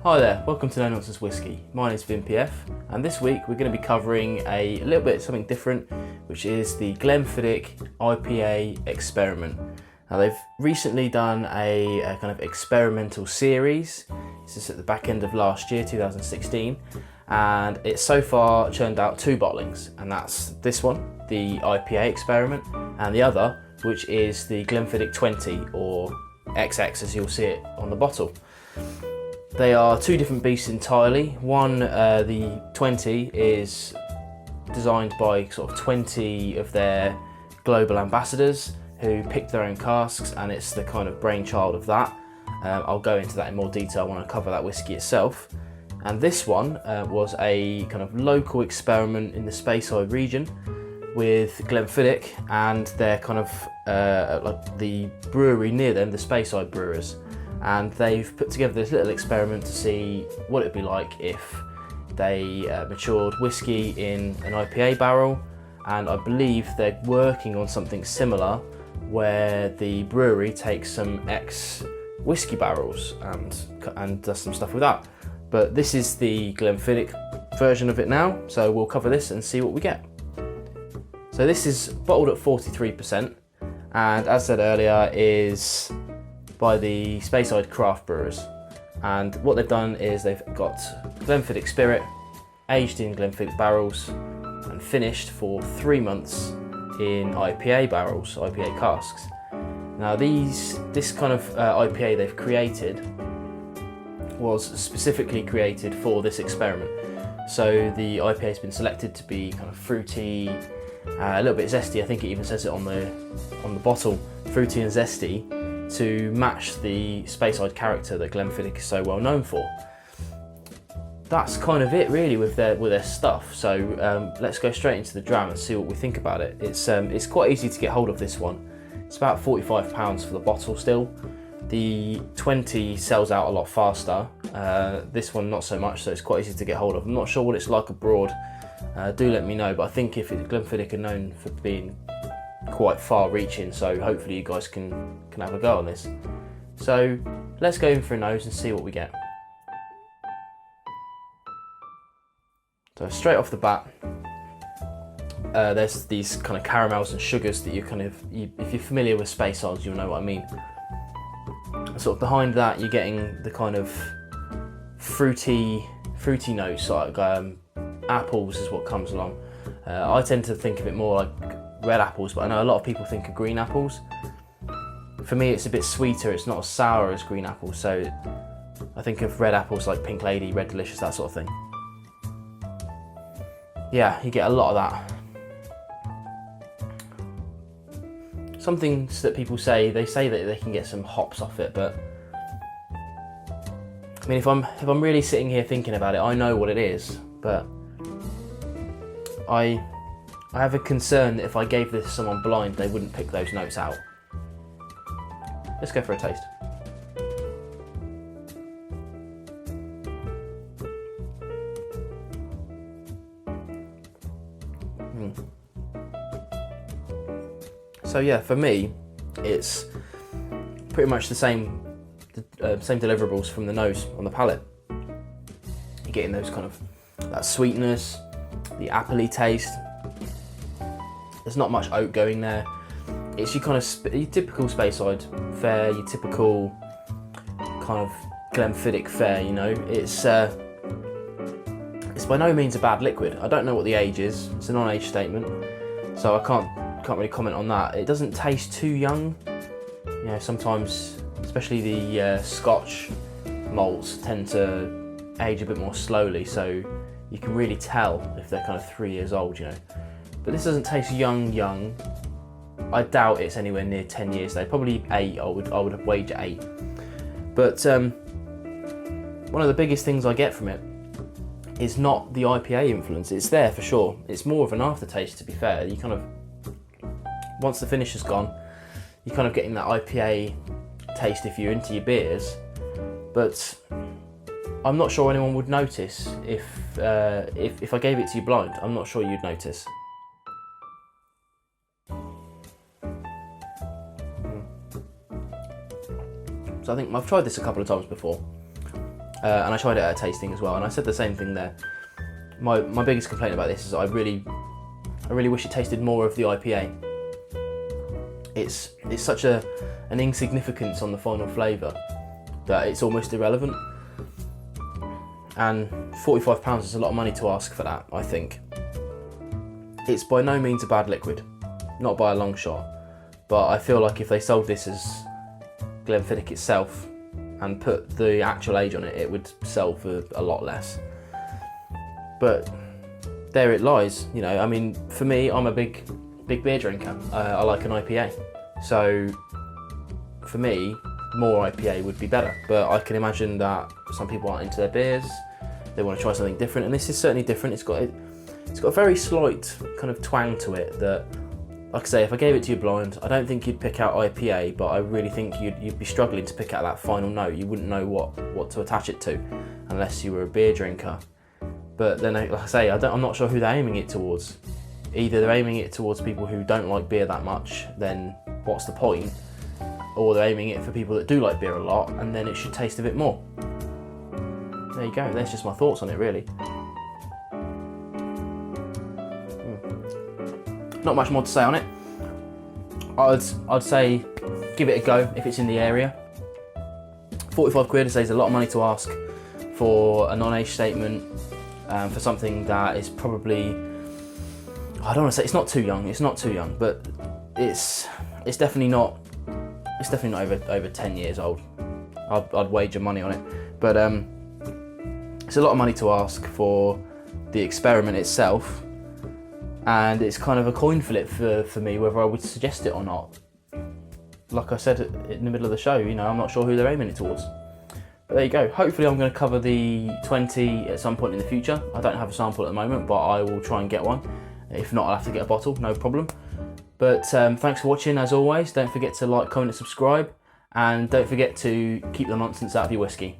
Hi there, welcome to Nonsense Whisky. My name is PF, and this week we're going to be covering a little bit something different, which is the Glenfiddich IPA experiment. Now they've recently done a kind of experimental series. This is at the back end of last year, 2016, and it's so far churned out 2 bottlings, and that's this one, the IPA experiment, and the other, which is the Glenfiddich 20 or XX as you'll see it on the bottle. They are 2 different beasts entirely. One, the 20, is designed by sort of 20 of their global ambassadors who picked their own casks, and it's the kind of brainchild of that. I'll go into that in more detail when I cover that whisky itself. And this one was a kind of local experiment in the Speyside region with Glenfiddich and their kind of like the brewery near them, the Speyside Brewers. And they've put together this little experiment to see what it'd be like if they matured whiskey in an IPA barrel, and I believe they're working on something similar where the brewery takes some ex-whiskey barrels and does some stuff with that. But this is the Glenfiddich version of it now, so we'll cover this and see what we get. So this is bottled at 43%, and as said earlier, is by the Speyside Craft Brewers. And what they've done is they've got Glenfiddich Spirit aged in Glenfiddich barrels and finished for 3 months in IPA barrels, IPA casks. Now this kind of IPA they've created was specifically created for this experiment. So the IPA has been selected to be kind of fruity, a little bit zesty. I think it even says it on the bottle, fruity and zesty, to match the Speyside character that Glenfiddich is so well known for. That's kind of it really with their stuff. So let's go straight into the dram and see what we think about it. It's quite easy to get hold of this one. It's about £45 for the bottle still. The 20 sells out a lot faster. This one not so much, so it's quite easy to get hold of. I'm not sure what it's like abroad. Do let me know, but I think if Glenfiddich are known for being quite far reaching, so hopefully you guys can have a go on this. So let's go in for a nose and see what we get. So straight off the bat, there's these kind of caramels and sugars that if you're familiar with Speysides, you'll know what I mean. Sort of behind that, you're getting the kind of fruity notes, like apples is what comes along. I tend to think of it more like red apples, but I know a lot of people think of green apples. For me, it's a bit sweeter. It's not as sour as green apples, so I think of red apples like Pink Lady, Red Delicious, that sort of thing. Yeah, you get a lot of that. Some things that people say, they say that they can get some hops off it, but I mean, if I'm really sitting here thinking about it, I know what it is, but I have a concern that if I gave this to someone blind, they wouldn't pick those notes out. Let's go for a taste. So yeah, for me, it's pretty much the same deliverables from the nose on the palate. You're getting those kind of, that sweetness, the appley taste. There's not much oak going there. It's your kind of your typical Speyside fare, your typical kind of Glenfiddich fare. You know, it's by no means a bad liquid. I don't know what the age is. It's a non-age statement, so I can't really comment on that. It doesn't taste too young. You know, sometimes, especially the Scotch malts tend to age a bit more slowly, so you can really tell if they're kind of 3 years old. You know. But this doesn't taste young. I doubt it's anywhere near 10 years though. Probably 8. I would wager 8. But one of the biggest things I get from it is not the IPA influence. It's there for sure. It's more of an aftertaste, to be fair. You kind of, once the finish is gone, you're kind of getting that IPA taste if you're into your beers. But I'm not sure anyone would notice if I gave it to you blind. I'm not sure you'd notice. So I think I've tried this a couple of times before. and I tried it at a tasting as well, and I said the same thing there. My biggest complaint about this is I really wish it tasted more of the IPA. It's such an insignificance on the final flavour that it's almost irrelevant. And £45 is a lot of money to ask for that, I think. It's by no means a bad liquid, not by a long shot, but I feel like if they sold this as Glenfiddich itself and put the actual age on it, it would sell for a lot less. But there it lies, you know. I mean, for me, I'm a big beer drinker. I like an IPA, so for me, more IPA would be better. But I can imagine that some people aren't into their beers. They want to try something different, and this is certainly different. It's got a very slight kind of twang to it that, like I say, if I gave it to you blind, I don't think you'd pick out IPA, but I really think you'd be struggling to pick out that final note. You wouldn't know what to attach it to unless you were a beer drinker. But then, like I say, I'm not sure who they're aiming it towards. Either they're aiming it towards people who don't like beer that much, then what's the point? Or they're aiming it for people that do like beer a lot, and then it should taste a bit more. There you go, there's just my thoughts on it, really. Not much more to say on it. I'd say give it a go if it's in the area. 45 quid, I say, is a lot of money to ask for a non-age statement, for something that is probably, I don't want to say it's not too young, but it's definitely not over 10 years old. I'd wager money on it. But it's a lot of money to ask for the experiment itself, and it's kind of a coin flip for me whether I would suggest it or not. Like I said in the middle of the show, you know, I'm not sure who they're aiming it towards. But there you go. Hopefully I'm going to cover the 20 at some point in the future. I don't have a sample at the moment, but I will try and get one. If not, I'll have to get a bottle, no problem. But thanks for watching, as always. Don't forget to like, comment and subscribe, and don't forget to keep the nonsense out of your whiskey.